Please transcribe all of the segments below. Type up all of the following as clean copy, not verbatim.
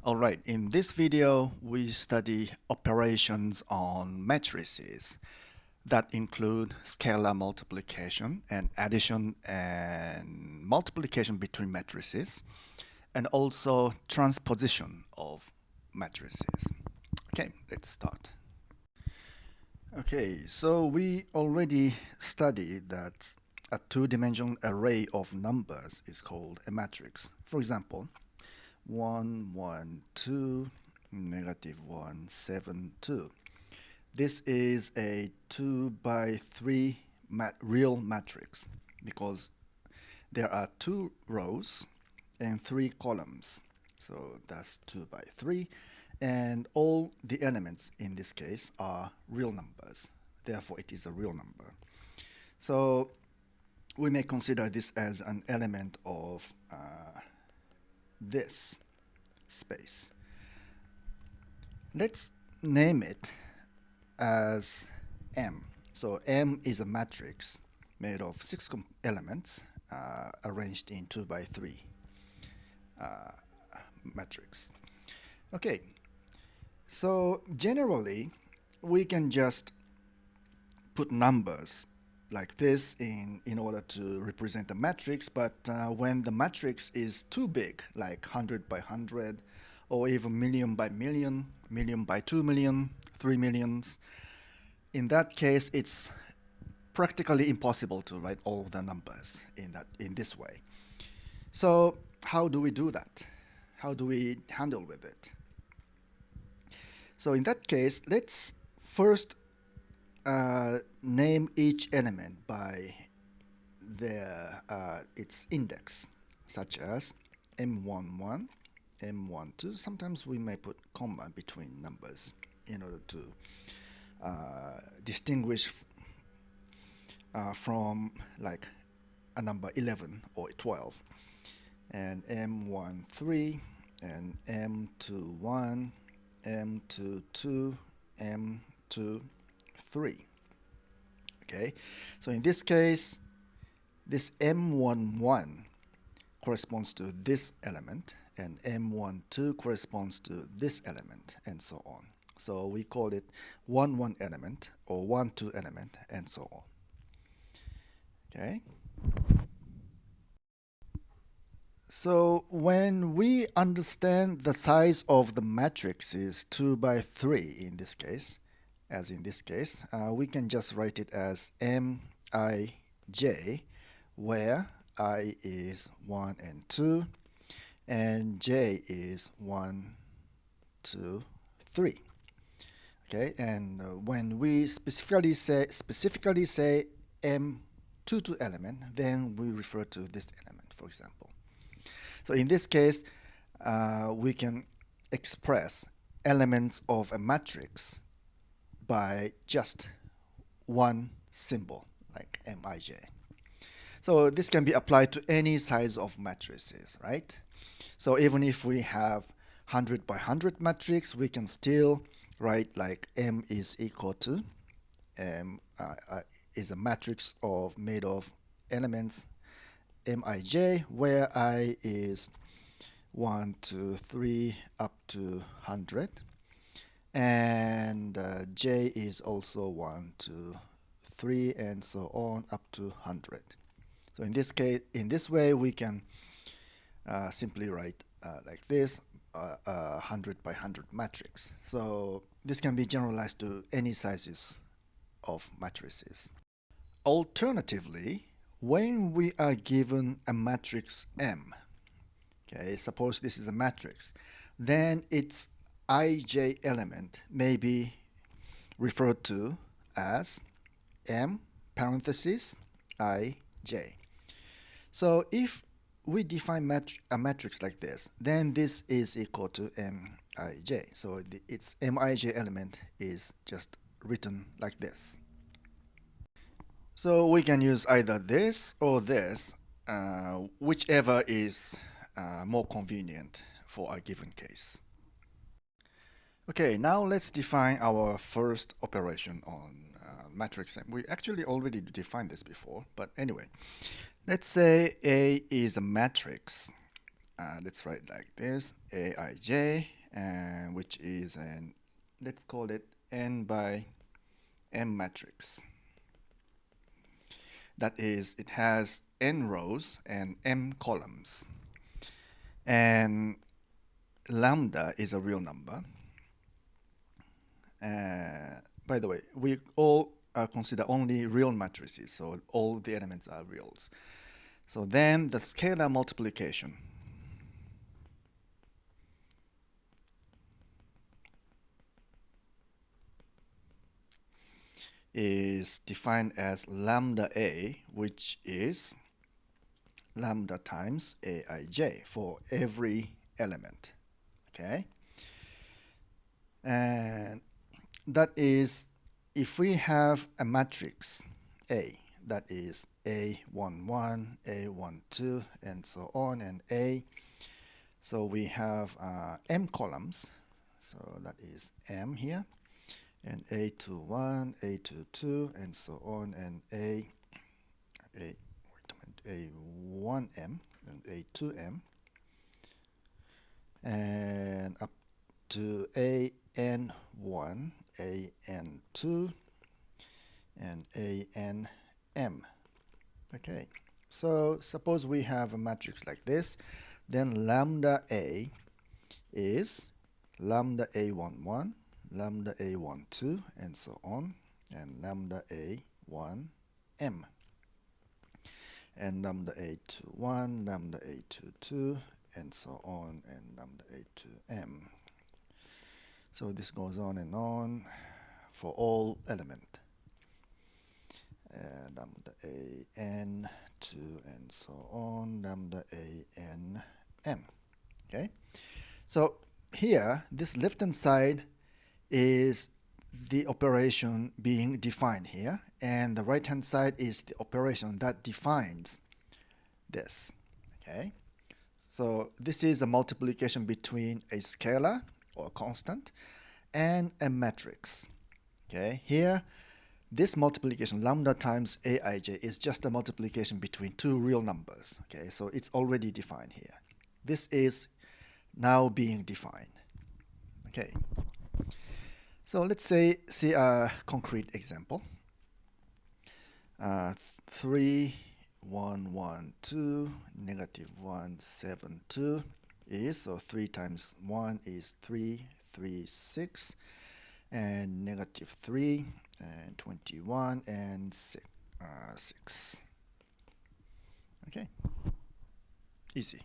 Alright, in this video we study operations on matrices that include scalar multiplication and addition and multiplication between matrices, and also transposition of matrices. Okay, let's start. Okay, so we already studied that a two-dimensional array of numbers is called a matrix. For example, 1, 1, 2, negative 1, 7, 2. This is a 2 by 3 real matrix because there are 2 rows and 3 columns. So that's 2 by 3. And all the elements in this case are real numbers. Therefore, it is a real number. So we may consider this as an element of this space. Let's name it as M. So M is a matrix made of 6 elements arranged in 2 by 3 matrix. Okay, so generally we can just put numbers like this in order to represent a matrix, but when the matrix is too big, like 100 by 100, or even million by million, million by 2 million, 3 millions, in that case it's practically impossible to write all the numbers in this way. So how do we do that? How do we handle with it? So in that case, let's first name each element by its index, such as M11, M12. Sometimes we may put comma between numbers in order to distinguish from like a number 11 or 12. And M13 and M21, M22, M23. Okay, so in this case, this M11 corresponds to this element, and M12 corresponds to this element, and so on. So we call it 1, 1 element, or 1, 2 element, and so on. Okay. So when we understand the size of the matrix is 2 by 3 in this case, as in this case, we can just write it as Mij, where I is 1 and 2, and j is 1, 2, 3. Okay, and when we specifically say M22 element, then we refer to this element, for example. So in this case, we can express elements of a matrix by just one symbol, like Mij. So this can be applied to any size of matrices, right? So even if we have 100 by 100 matrix, we can still write like M is equal to is a matrix made of elements Mij, where I is 1, 2, 3 up to 100, and j is also 1, 2, 3, and so on up to 100. So in this case, in this way, we can simply write like this, 100 by 100 matrix. So this can be generalized to any sizes of matrices. Alternatively, when we are given a matrix M, okay, suppose this is a matrix, then its ij element may be referred to as M parenthesis ij. So if we define a matrix like this, then this is equal to Mij. So its Mij element is just written like this. So we can use either this or this, whichever is more convenient for a given case. Okay, now let's define our first operation on matrix M. We actually already defined this before, but anyway, let's say A is a matrix. Let's write like this: Aij, and which is an, let's call it n by m matrix. That is, it has n rows and m columns. And lambda is a real number. By the way, we all consider only real matrices, so all the elements are reals. So then the scalar multiplication is defined as lambda A, which is lambda times Aij for every element. Okay? And that is, if we have a matrix A, that is A11, A12, and so on, and A, so we have m columns, so that is m here, and A21, A22, and so on, and A1m and A2m, and up to AN1, AN2, and ANM. Okay, so suppose we have a matrix like this, then lambda A is lambda A11, lambda A12, and so on, and lambda A1m, and lambda A21, lambda A22, and so on, and lambda A2m. So this goes on and on for all element. Lambda an2, and so on, lambda anm. Okay, so here, this left-hand side is the operation being defined here, and the right-hand side is the operation that defines this. Okay, so this is a multiplication between a scalar or constant and a matrix. Okay, here this multiplication lambda times Aij is just a multiplication between two real numbers. Okay, so it's already defined here. This is now being defined. Okay, so let's see a concrete example. 3, 1, 1, 2, negative 1, 7, 2 is, so 3 times 1 is 3, 3, 6, and negative 3, and 21, and 6. Okay, easy.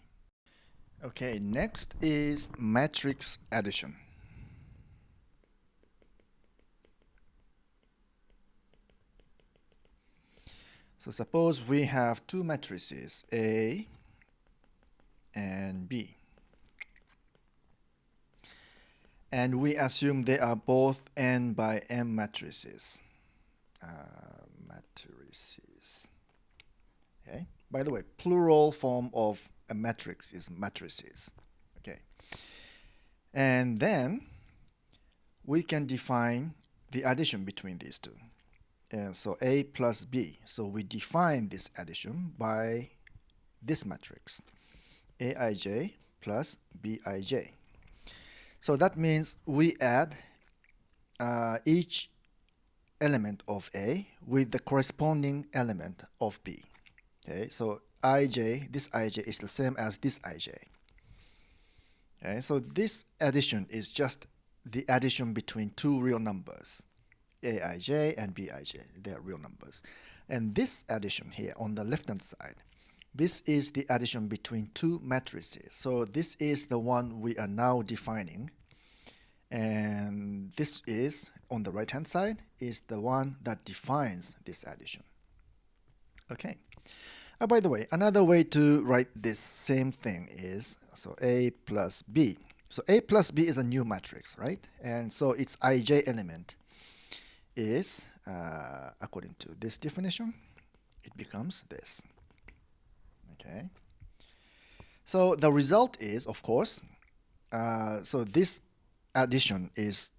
Okay, next is matrix addition. So suppose we have two matrices, A and B. And we assume they are both n by m matrices. Okay. By the way, plural form of a matrix is matrices. Okay. And then we can define the addition between these two. And so A plus B. So we define this addition by this matrix, Aij plus Bij. So that means we add each element of A with the corresponding element of B. Okay, so Ij, this Ij is the same as this Ij. Okay, so this addition is just the addition between two real numbers, Aij and Bij. They are real numbers. And this addition here on the left-hand side, this is the addition between two matrices. So this is the one we are now defining. And this is, on the right-hand side, is the one that defines this addition. Okay. By the way, another way to write this same thing is, so A plus B. So A plus B is a new matrix, right? And so its Ij element is, according to this definition, it becomes this. Okay. So the result is, of course, so this addition is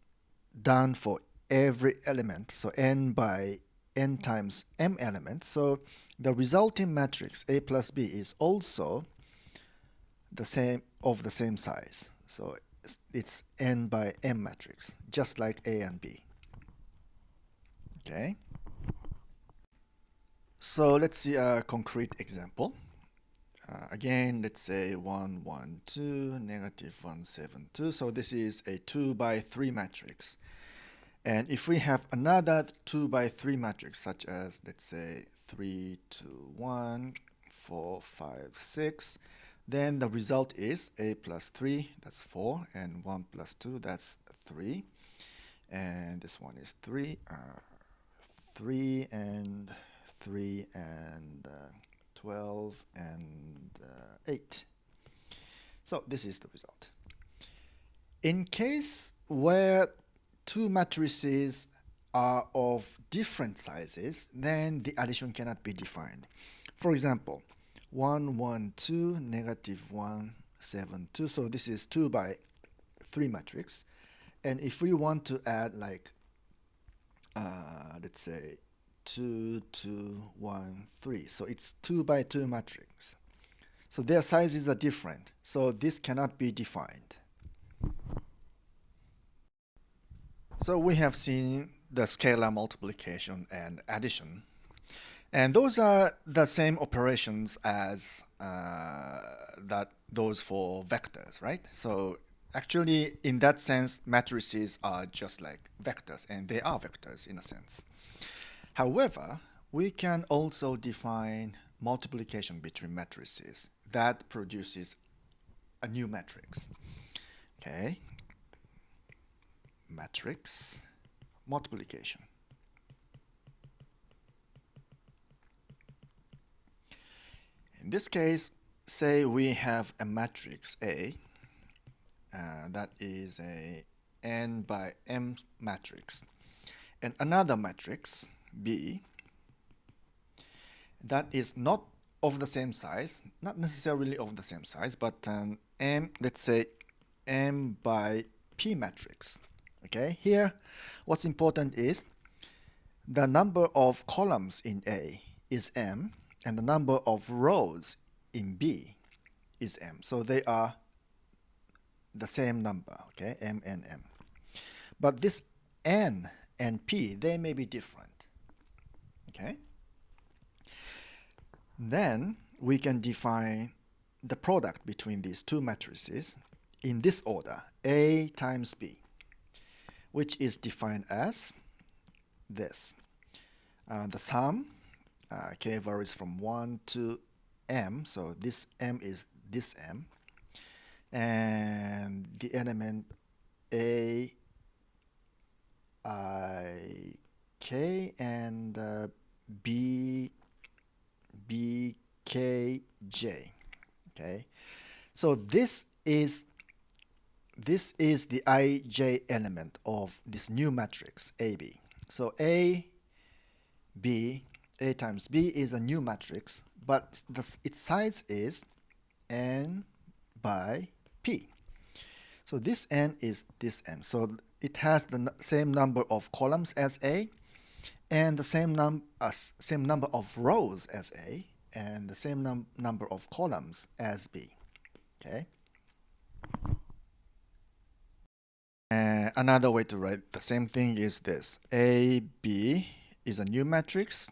done for every element, so n by n times m elements. So the resulting matrix A plus B is also the same, of the same size. So it's n by m matrix, just like A and B. Okay. So let's see a concrete example. Again, let's say 1, 1, 2, negative 1, 7, 2. So this is a 2 by 3 matrix. And if we have another 2 by 3 matrix, such as, let's say, 3, 2, 1, 4, 5, 6, then the result is a plus 3, that's 4, and 1 plus 2, that's 3. And this one is 3, 3 and 3 and 12 and 8. So this is the result. In case where two matrices are of different sizes, then the addition cannot be defined. For example, 1, 1, 2, negative 1, 7, 2. So this is 2 by 3 matrix. And if we want to add like, let's say 2, 2, 1, 3. So it's 2 by 2 matrix. So their sizes are different. So this cannot be defined. So we have seen the scalar multiplication and addition. And those are the same operations as those for vectors, right? So actually, in that sense, matrices are just like vectors, and they are vectors in a sense. However, we can also define multiplication between matrices that produces a new matrix. Okay, matrix multiplication. In this case, say we have a matrix A that is a n by m matrix, and another matrix B that is not of the same size, not necessarily of the same size, but an let's say m by p matrix. Okay, here what's important is the number of columns in A is m, and the number of rows in B is m. So they are the same number, okay, m and m. But this n and p, they may be different, okay? Then we can define the product between these two matrices in this order, A times B, which is defined as this. The sum, k varies from 1 to m, so this m is this m, and the element A, I, k, and B, B, K, J. Okay, so this is the ij element of this new matrix AB. So A times B is a new matrix, but its size is n by p. So this n is this n. So it has the same number of columns as A, and the same number of rows as A, and the same number of columns as B. Okay. Another way to write the same thing is this. AB is a new matrix.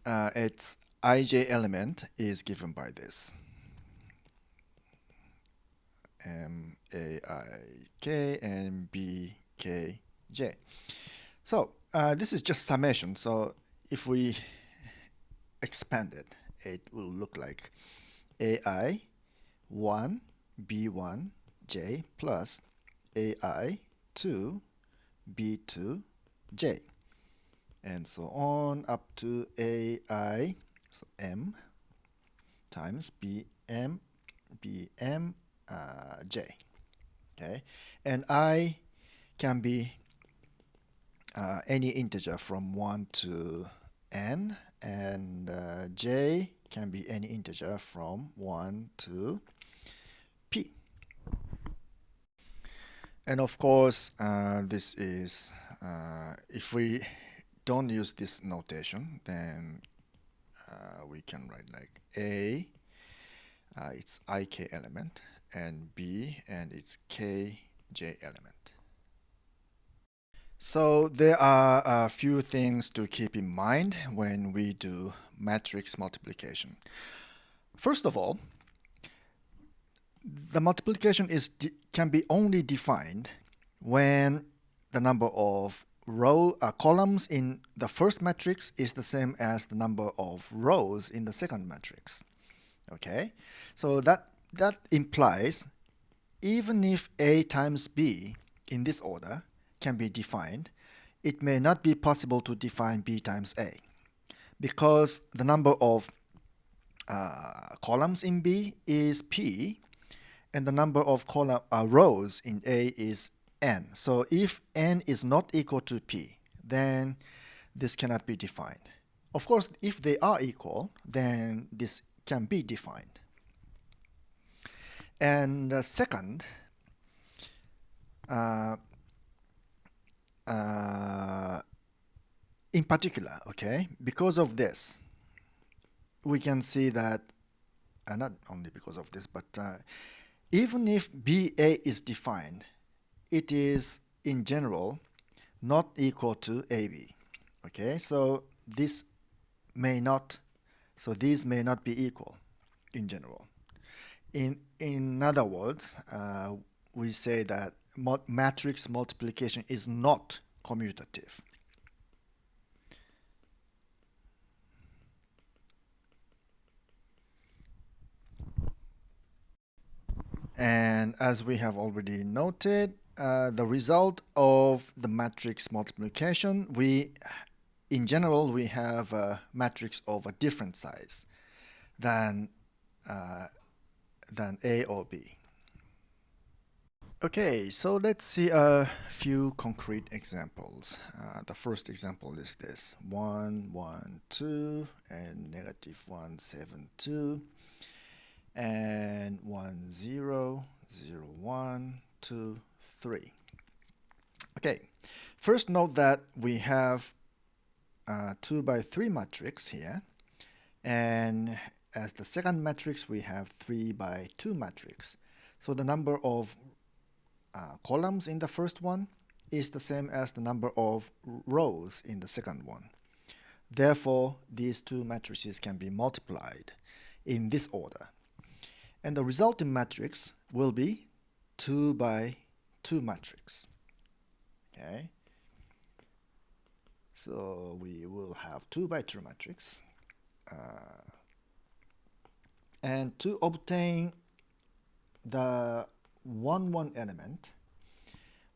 Its ij element is given by this. M, A, I, K, and B, K, J. So this is just summation. So if we expand it, it will look like AI 1, B1, J plus AI 2, B2, J, and so on up to AI, so M times BM, BM, J. Okay, and I can be any integer from 1 to n, and J can be any integer from 1 to p. And of course, this is, if we don't use this notation, then we can write like A, its ik element, and B, and its kj element. So there are a few things to keep in mind when we do matrix multiplication. First of all, the multiplication can be only defined when the number of columns in the first matrix is the same as the number of rows in the second matrix. Okay, so that implies even if A times B in this order can be defined, it may not be possible to define B times A because the number of columns in B is P and the number of rows in A is N. So if N is not equal to P, then this cannot be defined. Of course, if they are equal, then this can be defined. And second, in particular, okay, because of this, we can see that, not only because of this, but even if BA is defined, it is in general not equal to AB. Okay, so these may not be equal in general. In other words, we say that matrix multiplication is not commutative. And as we have already noted, the result of the matrix multiplication, in general, we have a matrix of a different size than A or B. Okay, so let's see a few concrete examples. The first example is this: 1, 1, 2, and negative 1, 7, 2, and 1, 0, 0, 1, 2, 3. Okay, first note that we have 2 by 3 matrix here, and as the second matrix we have 3 by 2 matrix. So the number of columns in the first one is the same as the number of rows in the second one. Therefore, these two matrices can be multiplied in this order. And the resulting matrix will be 2 by 2 matrix. Okay. So we will have 2 by 2 matrix. And to obtain the 1, 1 element,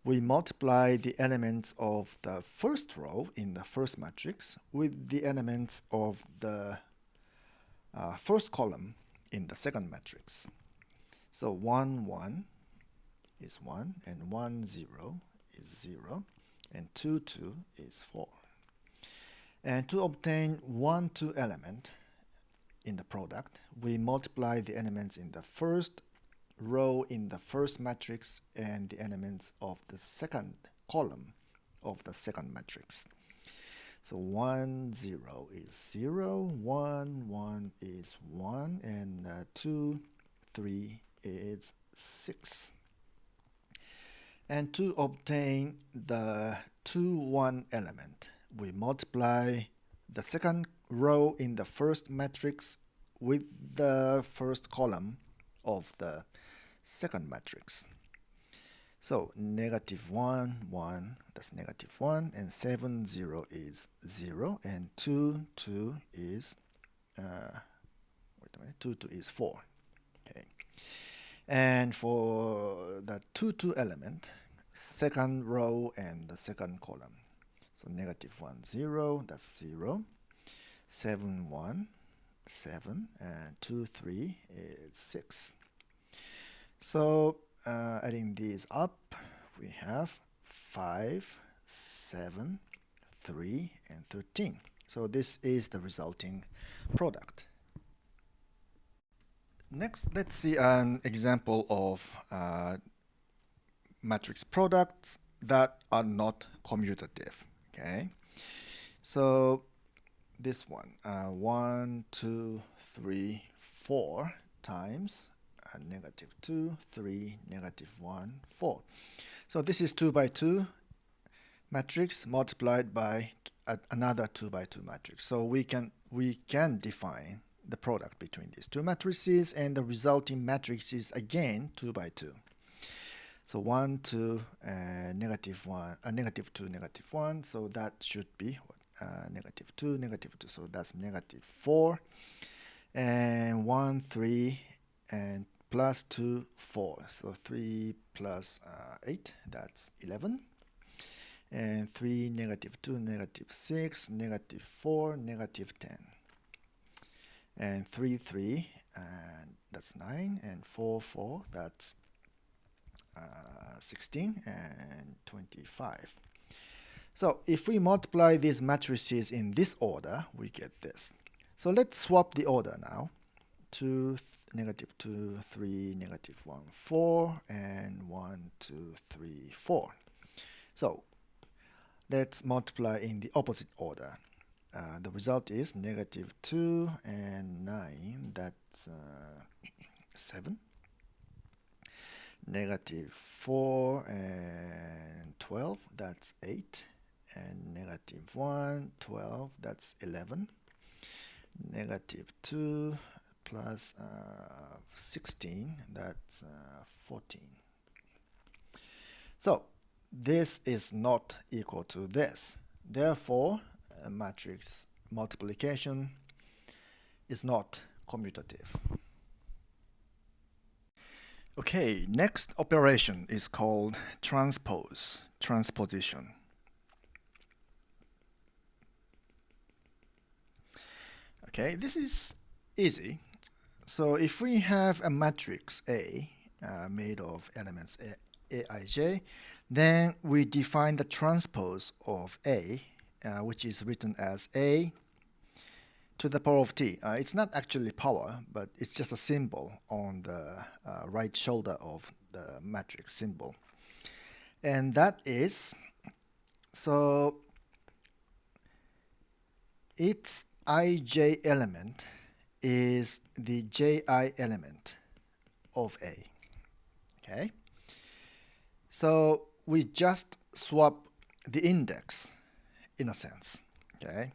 we multiply the elements of the first row in the first matrix with the elements of the first column in the second matrix. So 1, 1 is 1, and 1, 0 is 0, and 2, 2 is 4. And to obtain 1, 2 element in the product, we multiply the elements in the first row in the first matrix and the elements of the second column of the second matrix. So 1, 0 is 0, 1, 1 is 1, and 2, 3 is 6. And to obtain the 2, 1 element, we multiply the second row in the first matrix with the first column of the second matrix. So negative 1, 1, that's negative 1, and 7, 0 is 0, and 2, 2 is, 2, 2 is 4. Okay. And for the 2, 2 element, second row and the second column. So negative 1, 0, that's 0, 7, 1, 7, and 2, 3 is 6. So adding these up, we have 5, 7, 3, and 13. So this is the resulting product. Next, let's see an example of matrix products that are not commutative. Okay, so this one, 1, 2, 3, 4 times negative 2, 3, negative 1, 4. So this is 2 by 2 matrix multiplied by another 2 by 2 matrix. So we can define the product between these two matrices, and the resulting matrix is again 2 by 2. So 1, 2, negative 1, negative 2, negative 1. So that should be negative 2, negative 2. So that's negative 4. And 1, 3, and plus 2, 4. So 3 plus 8, that's 11. And 3, negative 2, negative 6, negative 4, negative 10. And 3, 3, and that's 9. And 4, 4, that's 16 and 25. So if we multiply these matrices in this order, we get this. So let's swap the order now. 2, negative 2, 3, negative 1, 4, and 1, 2, 3, 4. So let's multiply in the opposite order. The result is negative 2 and 9, that's 7. Negative 4 and 12, that's 8. And negative 1, 12, that's 11. Negative 2 plus 16, that's 14. So this is not equal to this. Therefore, matrix multiplication is not commutative. Okay, next operation is called transpose, transposition. Okay, this is easy. So if we have a matrix A made of elements Aij, then we define the transpose of A, which is written as A to the power of t. It's not actually power, but it's just a symbol on the right shoulder of the matrix symbol. And that is, so its ij element is the ji element of A. Okay? So we just swap the index in a sense. Okay?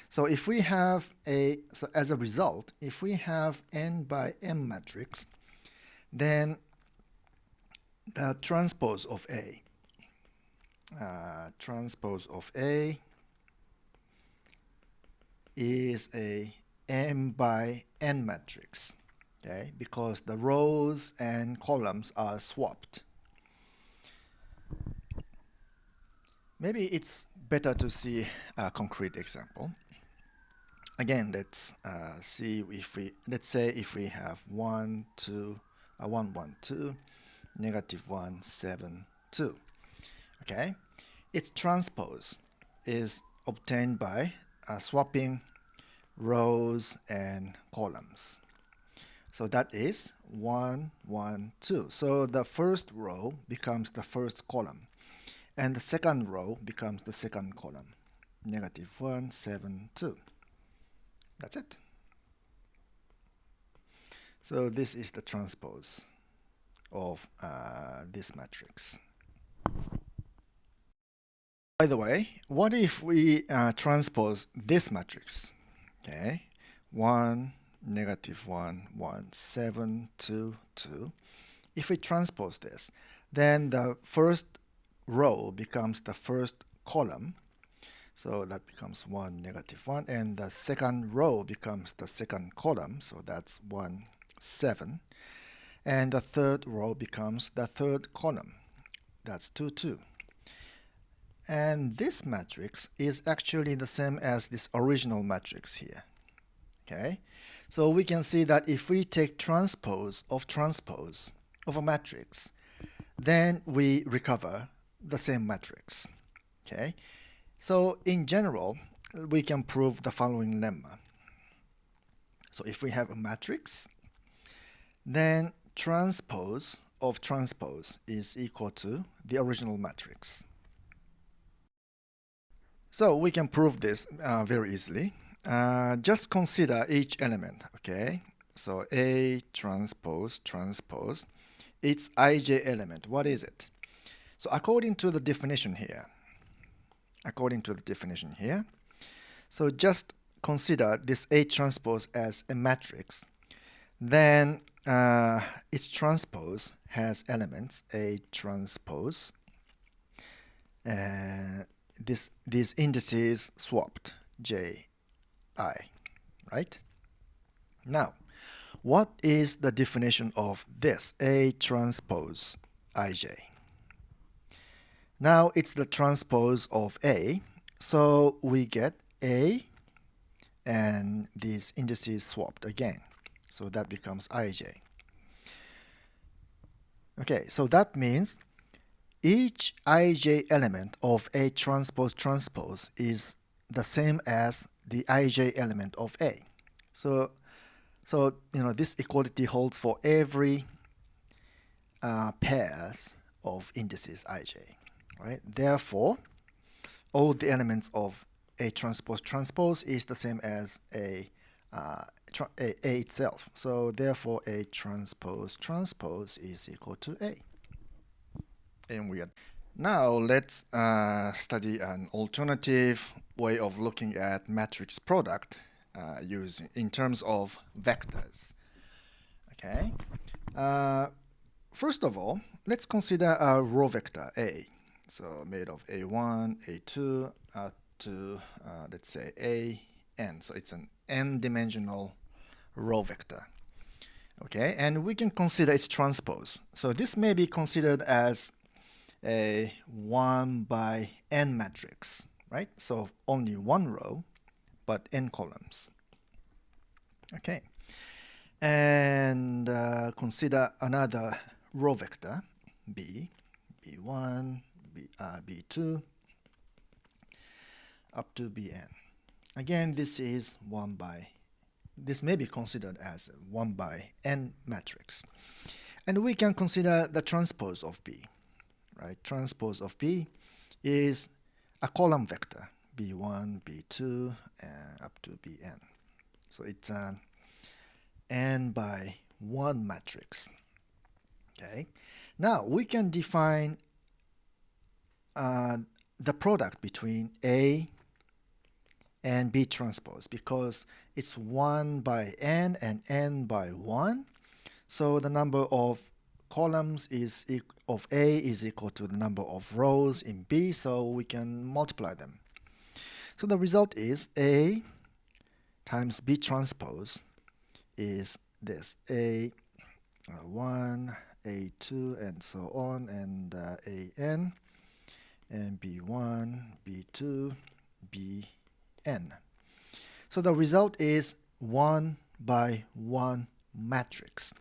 So if we have so as a result, if we have n by m matrix, then the transpose of A is a m by n matrix, okay, because the rows and columns are swapped. Maybe it's better to see a concrete example. Again, let's see if let's say if we have 1, 2, 1, 1, 2, negative 1, 7, 2. Okay, its transpose is obtained by swapping rows and columns. So that is 1, 1, 2. So the first row becomes the first column, and the second row becomes the second column. Negative 1, 7, 2. That's it. So this is the transpose of this matrix. By the way, what if we transpose this matrix? Okay, 1, negative 1, 1, 7, 2, 2. If we transpose this, then the first row becomes the first column. So that becomes 1, negative 1. And the second row becomes the second column. So that's 1, 7. And the third row becomes the third column. That's 2, 2. And this matrix is actually the same as this original matrix here. Okay? So we can see that if we take transpose of a matrix, then we recover the same matrix. Okay? So in general, we can prove the following lemma. So if we have a matrix, then transpose of transpose is equal to the original matrix. So we can prove this very easily. Just consider each element, okay? So A transpose, its ij element. What is it? So according to the definition here, so just consider this A transpose as a matrix. Then its transpose has elements A transpose. These indices swapped J, I, right? Now, what is the definition of this A transpose Ij? Now it's the transpose of A, so we get A and these indices swapped again. So that becomes Ij. Okay, so that means each Ij element of A transpose is the same as the Ij element of A. So this equality holds for every pairs of indices Ij, right? Therefore, all the elements of A transpose is the same as A itself. So therefore, A transpose is equal to A. And we are now let's study an alternative way of looking at matrix product using in terms of vectors. Okay. First of all, let's consider a row vector A. So made of A1, A2, to let's say AN. So it's an n-dimensional row vector. Okay, and we can consider its transpose. So this may be considered as a 1 by n matrix, right? So only one row, but n columns. Okay, and consider another row vector B, B1, B2, up to Bn. Again, this may be considered as a 1 by n matrix. And we can consider the transpose of B, right? Transpose of B is a column vector, B1, B2, up to Bn. So it's an n by 1 matrix. Okay. Now we can define the product between A and B transpose because it's 1 by n and n by 1. So the number of columns of A is equal to the number of rows in B, so we can multiply them. So the result is A times B transpose is this A1, A2, and so on, and AN, and B1, B2, Bn. So the result is 1 by 1 matrix.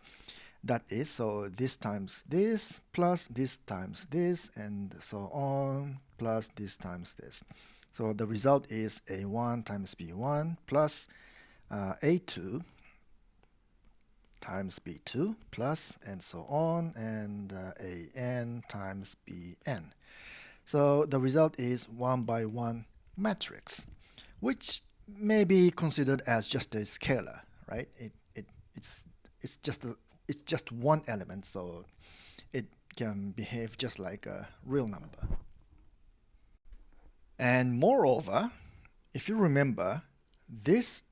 That is, so this times this, plus this times this, and so on, plus this times this. So the result is A1 times B1 plus A2 times B2 plus, and so on, and AN times Bn. So the result is 1 by 1 matrix, which may be considered as just a scalar, right? It's just one element, so it can behave just like a real number. And moreover, if you remember, this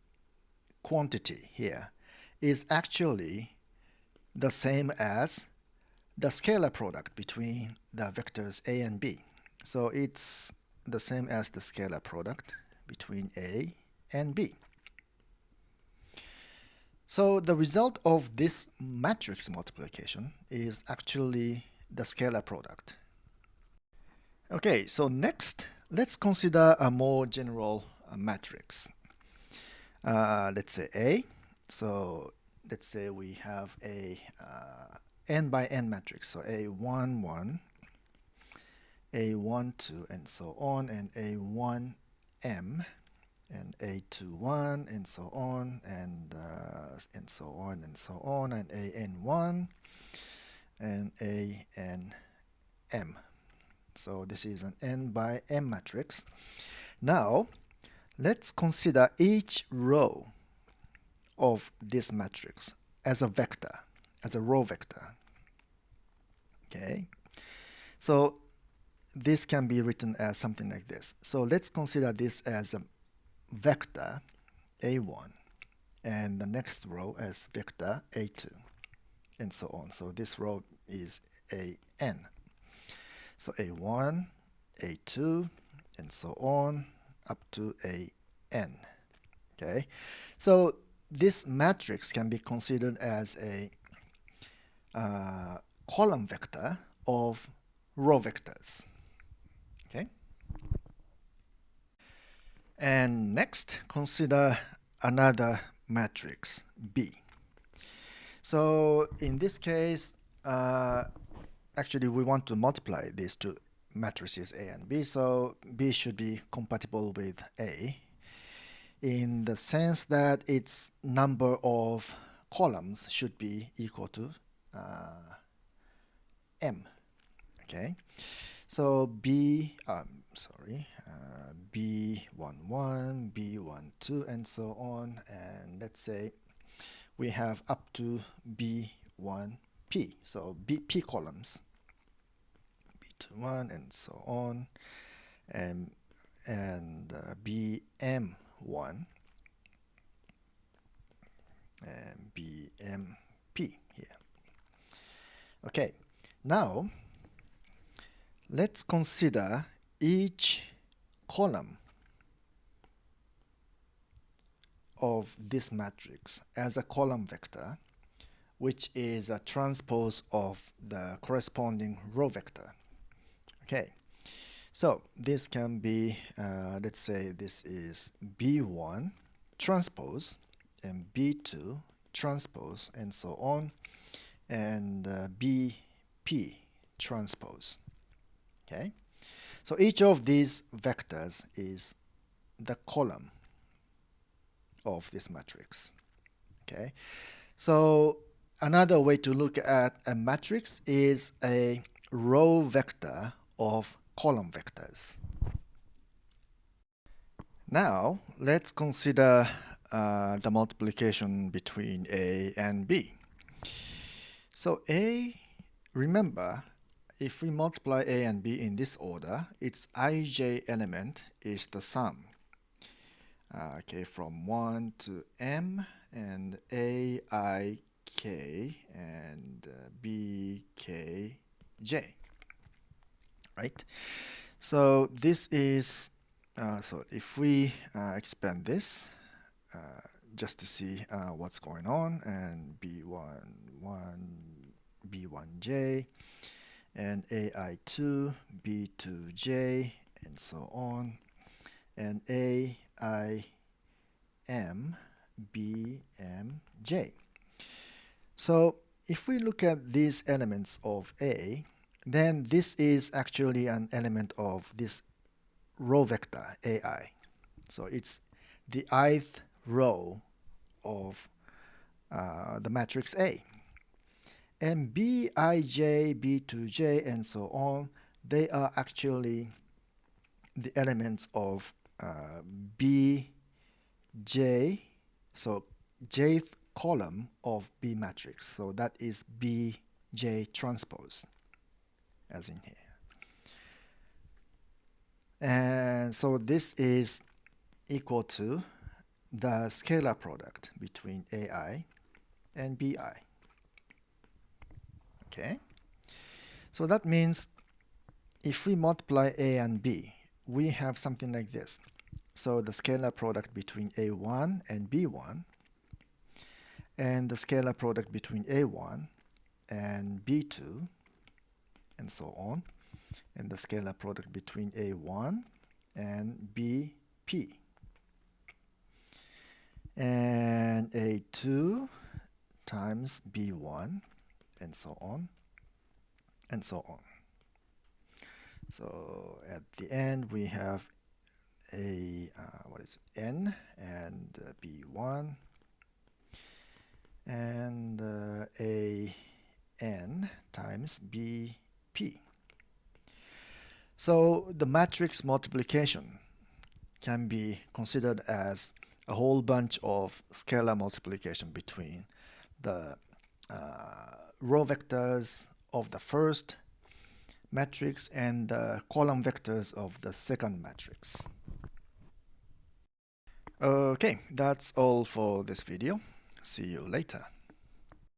quantity here is actually the same as the scalar product between the vectors A and B. So it's the same as the scalar product between A and B. So the result of this matrix multiplication is actually the scalar product. Okay, so next, let's consider a more general matrix. Let's say A. So let's say we have a n by n matrix. So A1, 1, A1, 2, and so on, and A1, m, and A2, 1, and so on, and so on, and so on, and AN1, and ANM. So this is an n by m matrix. Now, let's consider each row of this matrix as a vector, as a row vector. Okay, so this can be written as something like this. So let's consider this as a vector A1 and the next row as vector A2 and so on. So this row is AN. So A1, A2, and so on up to AN. Okay, so this matrix can be considered as a column vector of row vectors. Okay, and next consider another matrix B. So in this case, actually we want to multiply these two matrices A and B, so B should be compatible with A in the sense that its number of columns should be equal to M. Okay, so B11, B12, and so on, and let's say we have up to B1P, so P columns, B21, and so on, and BM1 and BMP here. Okay, now let's consider each column of this matrix as a column vector, which is a transpose of the corresponding row vector. Okay, so this can be, let's say this is B1 transpose and B2 transpose and so on, and BP transpose. Okay, so each of these vectors is the column of this matrix. Okay, so another way to look at a matrix is a row vector of column vectors. Now let's consider the multiplication between A and B. So A, remember, if we multiply A and B in this order, its ij element is the sum. Okay, from 1 to M, and A, I, K, and B, K, J. Right? So this is, so if we expand this, just to see what's going on, and B11, B1J, and AI2, B2J, and so on, and AIM, BMJ. So if we look at these elements of A, then this is actually an element of this row vector AI. So it's the ith row of the matrix A. And Bij, B2J, and so on, they are actually the elements of Bj, so jth column of B matrix. So that is Bj transpose, as in here. And so this is equal to the scalar product between AI and Bi. Okay, so that means if we multiply A and B, we have something like this. So the scalar product between A1 and B1, and the scalar product between A1 and B2, and so on, and the scalar product between A1 and BP, and A2 times B1, and so on, and so on. So at the end we have a N and B1 and A N times BP. So the matrix multiplication can be considered as a whole bunch of scalar multiplication between the row vectors of the first matrix and the column vectors of the second matrix. Okay, that's all for this video. See you later.